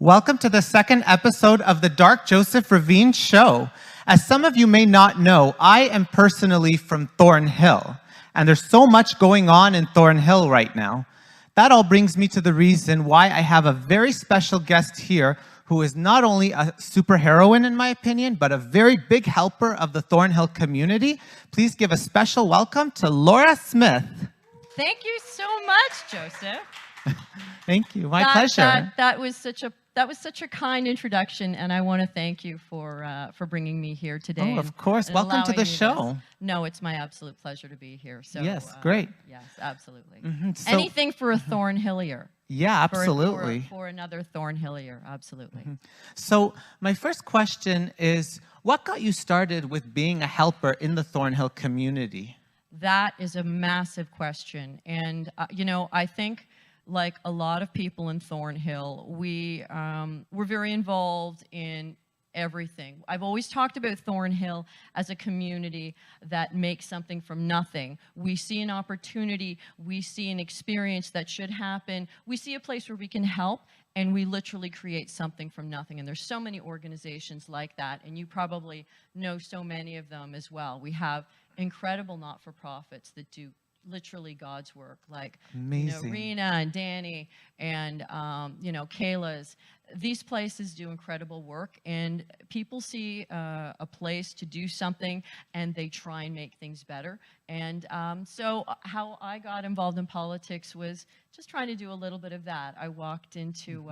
Welcome to the second episode of the Dark Joseph Ravine Show. As some of you may not know, I am personally from Thornhill, and there's so much going on in Thornhill right now. That all brings me to the reason why I have a very special guest here who is not only a superheroine in my opinion, but a very big helper of the Thornhill community. Please give a special welcome to Laura Smith. Thank you so much, Joseph. Thank you. My pleasure. That was such a kind introduction, and I want to thank you for bringing me here today. Oh, of course. Welcome to the show. No, it's my absolute pleasure to be here. So yes, great. Yes, absolutely. So, anything for a Thornhillier. Yeah, absolutely. For another Thornhillier, absolutely. So my first question is, what got you started with being a helper in the Thornhill community? That is a massive question, and I think, like a lot of people in Thornhill, we're very involved in everything. I've always talked about Thornhill as a community that makes something from nothing. We see an opportunity, we see an experience that should happen, we see a place where we can help, and we literally create something from nothing. And there's so many organizations like that, and you probably know so many of them as well. We have incredible not-for-profits that do literally God's work, like Rena and Danny and Kayla's. These places do incredible work, and people see a place to do something, and they try and make things better. And so how I got involved in politics was just trying to do a little bit of that. I walked into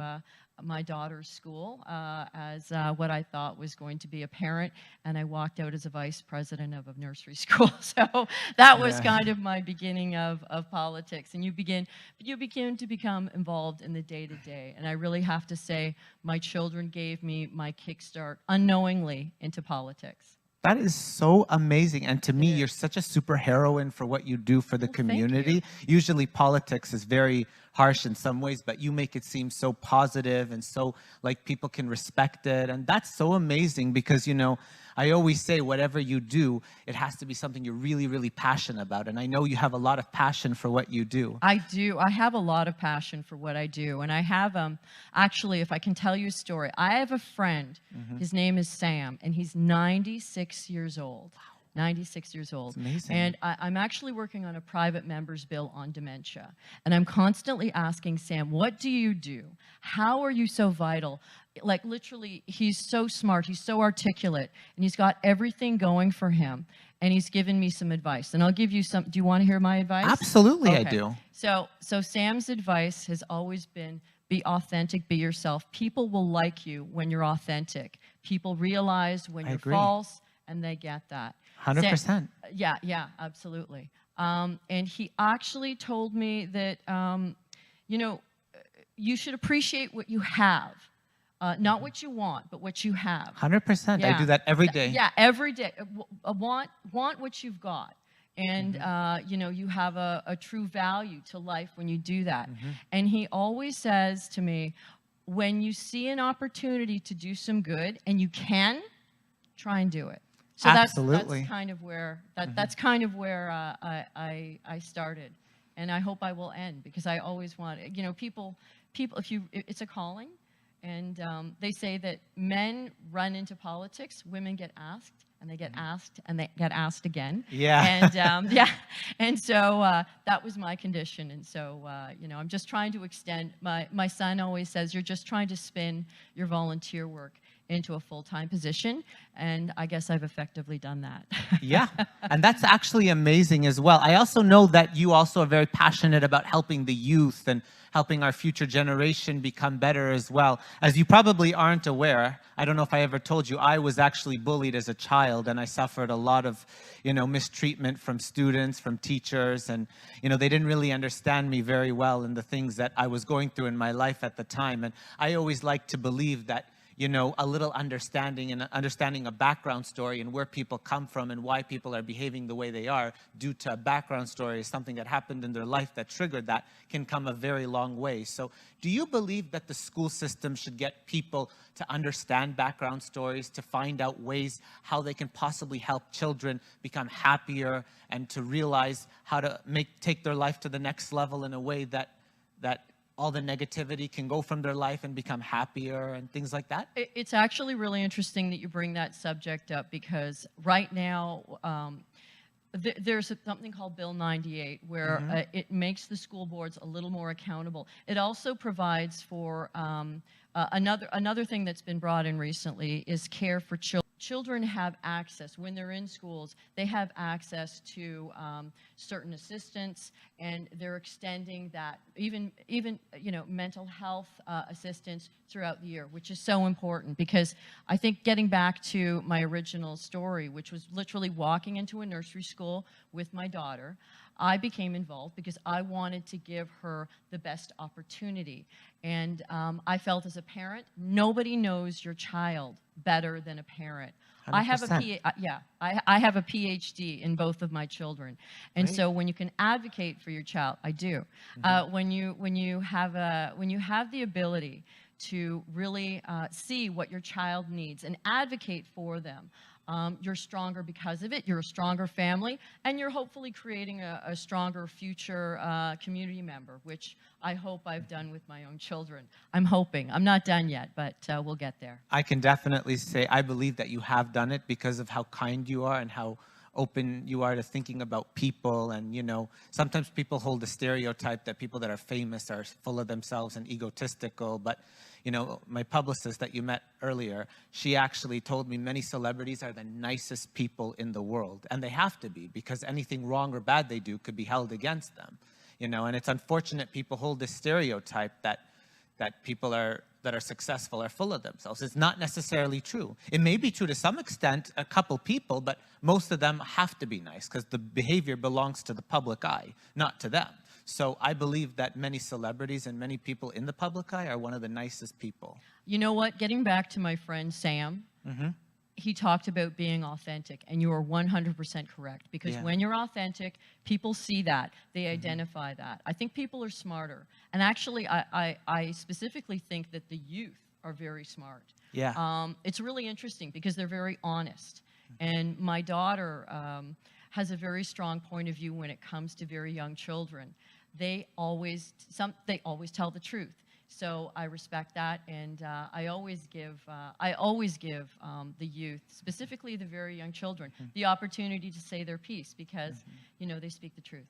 my daughter's school as what I thought was going to be a parent, and I walked out as a vice president of a nursery school. So that was kind of my beginning of politics. And you begin to become involved in the day-to-day. And I really have to say, my children gave me my kickstart unknowingly into politics. That is so amazing. And to me, you're such a superheroine for what you do for the community. Usually politics is very harsh in some ways, but you make it seem so positive and so like people can respect it. And that's so amazing because, I always say whatever you do, it has to be something you're really, really passionate about. And I know you have a lot of passion for what you do. I do. I have a lot of passion for what I do. And I have, actually, if I can tell you a story, I have a friend. His name is Sam, and he's 96 years old. 96 years old. That's amazing. And I'm actually working on a private member's bill on dementia. And I'm constantly asking Sam, what do you do? How are you so vital? Like literally, he's so smart, he's so articulate, and he's got everything going for him. And he's given me some advice. And I'll give you some. Do you want to hear my advice? Absolutely, okay. I do. So Sam's advice has always been, be authentic, be yourself. People will like you when you're authentic. People realize when you're false, and they get that. 100%. Yeah, absolutely. And he actually told me that, you should appreciate what you have. Not what you want, but what you have. 100%. I do that every day. Yeah, every day. Want what you've got. And, you have a true value to life when you do that. And he always says to me, when you see an opportunity to do some good, and you can, try and do it. So Absolutely. That's kind of where that's kind of where I started, and I hope I will end, because I always want people. It's a calling, and they say that men run into politics, women get asked, and they get asked, and they get asked again. Yeah. And and so that was my condition, and so I'm just trying to extend. My son always says, you're just trying to spin your volunteer work into a full-time position, and I guess I've effectively done that. Yeah, and that's actually amazing as well. I also know that you also are very passionate about helping the youth and helping our future generation become better as well. As you probably aren't aware, I don't know if I ever told you, I was actually bullied as a child, and I suffered a lot of, mistreatment from students, from teachers, and, they didn't really understand me very well in the things that I was going through in my life at the time. And I always like to believe that a little understanding and understanding a background story and where people come from and why people are behaving the way they are due to a background story, something that happened in their life that triggered that, can come a very long way. So do you believe that the school system should get people to understand background stories, to find out ways how they can possibly help children become happier and to realize how to take their life to the next level in a way that all the negativity can go from their life and become happier and things like that? It's actually really interesting that you bring that subject up, because right now there's something called Bill 98 where it makes the school boards a little more accountable. It also provides for another thing that's been brought in recently is care for children. Children have access, when they're in schools, they have access to certain assistance, and they're extending that, even mental health assistance throughout the year, which is so important, because I think, getting back to my original story, which was literally walking into a nursery school with my daughter, I became involved because I wanted to give her the best opportunity. And I felt, as a parent, nobody knows your child better than a parent. 100%. I have a PhD in both of my children, and Great. so when you can advocate for your child, I do. When you have the ability to really see what your child needs and advocate for them, you're stronger because of it. You're a stronger family, and you're hopefully creating a stronger future community member, which I hope I've done with my own children. I'm hoping. I'm not done yet, but we'll get there. I can definitely say I believe that you have done it because of how kind you are and how open you are to thinking about people. And, sometimes people hold the stereotype that people that are famous are full of themselves and egotistical. But, my publicist that you met earlier, she actually told me many celebrities are the nicest people in the world. And they have to be, because anything wrong or bad they do could be held against them. And it's unfortunate people hold this stereotype that people that are successful are full of themselves. It's not necessarily true. It may be true to some extent, a couple people, but most of them have to be nice because the behavior belongs to the public eye, not to them. So I believe that many celebrities and many people in the public eye are one of the nicest people. You know what? Getting back to my friend Sam, he talked about being authentic, and you are 100% correct, because when you're authentic, people see that, they identify that. I think people are smarter, and actually I specifically think that the youth are very smart. It's really interesting because they're very honest, and my daughter has a very strong point of view when it comes to very young children. They always tell the truth. So I respect that, and I always give the youth, specifically the very young children, the opportunity to say their piece, because they speak the truth.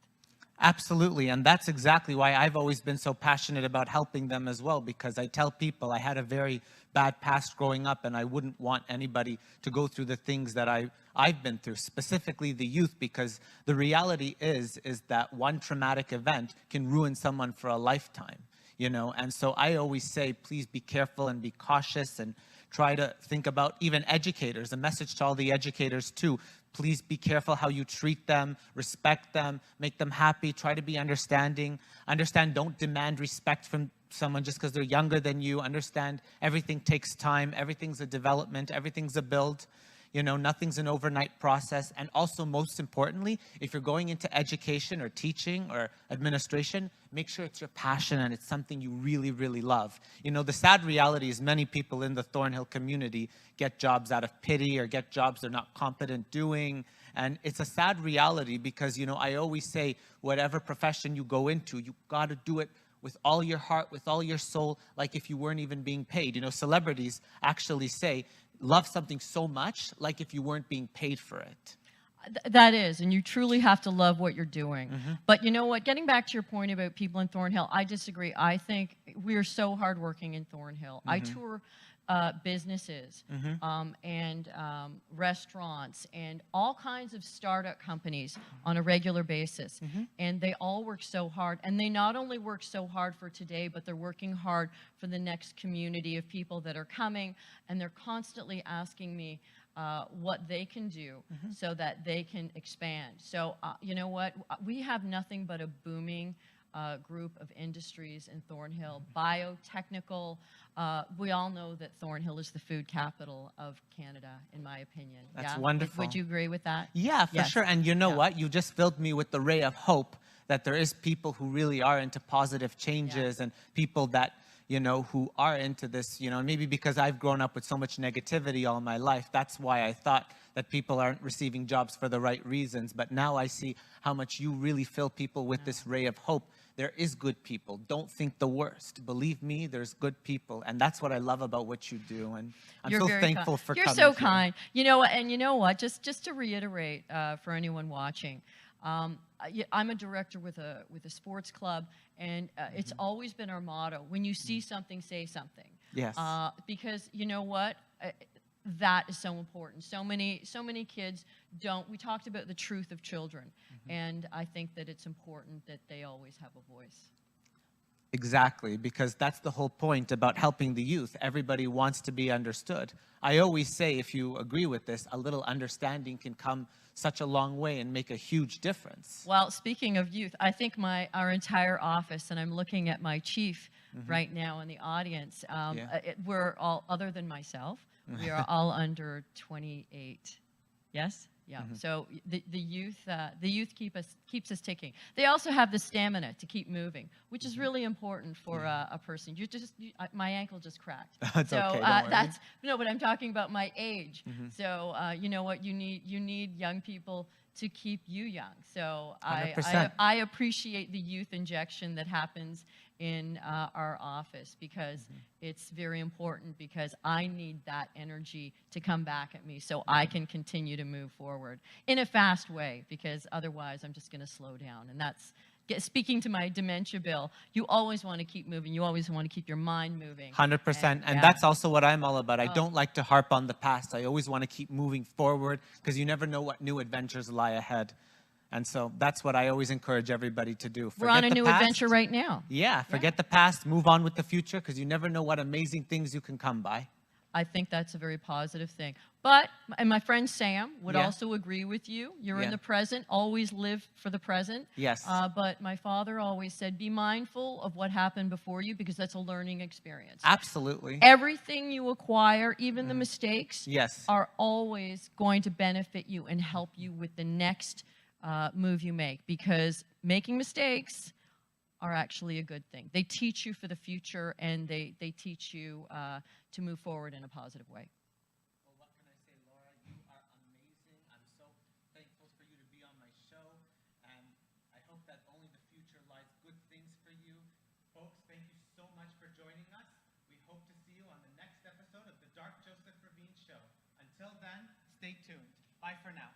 Absolutely, and that's exactly why I've always been so passionate about helping them as well, because I tell people I had a very bad past growing up, and I wouldn't want anybody to go through the things that I've been through, specifically the youth, because the reality is that one traumatic event can ruin someone for a lifetime. And so I always say, please be careful and be cautious, and try to think about even educators, a message to all the educators too. Please be careful how you treat them, respect them, make them happy, try to be understanding. Don't demand respect from someone just because they're younger than you. Understand everything takes time, everything's a development, everything's a build. Nothing's an overnight process. And also, most importantly, if you're going into education or teaching or administration, make sure it's your passion and it's something you really, really love. The sad reality is many people in the Thornhill community get jobs out of pity or get jobs they're not competent doing. And it's a sad reality because, I always say, whatever profession you go into, you got to do it with all your heart, with all your soul, like if you weren't even being paid. Celebrities actually say, love something so much, like if you weren't being paid for it. That is, and you truly have to love what you're doing. But you know what? Getting back to your point about people in Thornhill, I disagree. I think we are so hardworking in Thornhill. I tour businesses and restaurants and all kinds of startup companies on a regular basis. And they all work so hard. And they not only work so hard for today, but they're working hard for the next community of people that are coming. And they're constantly asking me what they can do so that they can expand. So, you know what? We have nothing but a booming group of industries in Thornhill, biotechnical. We all know that Thornhill is the food capital of Canada, in my opinion. That's wonderful. Would you agree with that? Yeah, for sure. And you know what? You just filled me with the ray of hope that there is people who really are into positive changes and people that, who are into this, maybe because I've grown up with so much negativity all my life. That's why I thought that people aren't receiving jobs for the right reasons. But now I see how much you really fill people with this ray of hope. There is good people. Don't think the worst. Believe me, there's good people. And that's what I love about what you do. And I'm You're so very thankful kind. for You're coming so here. kind. You know, and you know what? Just to reiterate for anyone watching, I'm a director with a sports club, and it's always been our motto: when you see something, say something. Yes. Because you know what? That is so important. So many kids don't. We talked about the truth of children, and I think that it's important that they always have a voice. Exactly, because that's the whole point about helping the youth. Everybody wants to be understood. I always say, if you agree with this, a little understanding can come such a long way and make a huge difference. Well, speaking of youth, I think our entire office, and I'm looking at my chief right now in the audience, we're all, other than myself, we are all under 28. Yes? Yeah. So the youth keeps us ticking. They also have the stamina to keep moving, which is really important for a person. My ankle just cracked. It's so okay, don't worry. no, but I'm talking about my age. So you know what? You need young people to keep you young. So 100%. I appreciate the youth injection that happens in our office, because it's very important, because I need that energy to come back at me so I can continue to move forward in a fast way, because otherwise I'm just going to slow down. And that's, speaking to my dementia bill, you always want to keep moving. You always want to keep your mind moving. 100%. And that's also what I'm all about. I don't like to harp on the past. I always want to keep moving forward, because you never know what new adventures lie ahead. And so that's what I always encourage everybody to do. We're on a new adventure right now. Yeah, forget the past, move on with the future, because you never know what amazing things you can come by. I think that's a very positive thing. But, and my friend Sam would also agree with you. You're in the present, always live for the present. Yes. But my father always said, be mindful of what happened before you, because that's a learning experience. Absolutely. Everything you acquire, even the mistakes, are always going to benefit you and help you with the next move you make, because making mistakes are actually a good thing. They teach you for the future, and they teach you to move forward in a positive way. Well, what can I say, Laura? You are amazing. I'm so thankful for you to be on my show, and I hope that only the future lies good things for you. Folks, thank you so much for joining us. We hope to see you on the next episode of the Dark Joseph Ravine Show. Until then, stay tuned. Bye for now.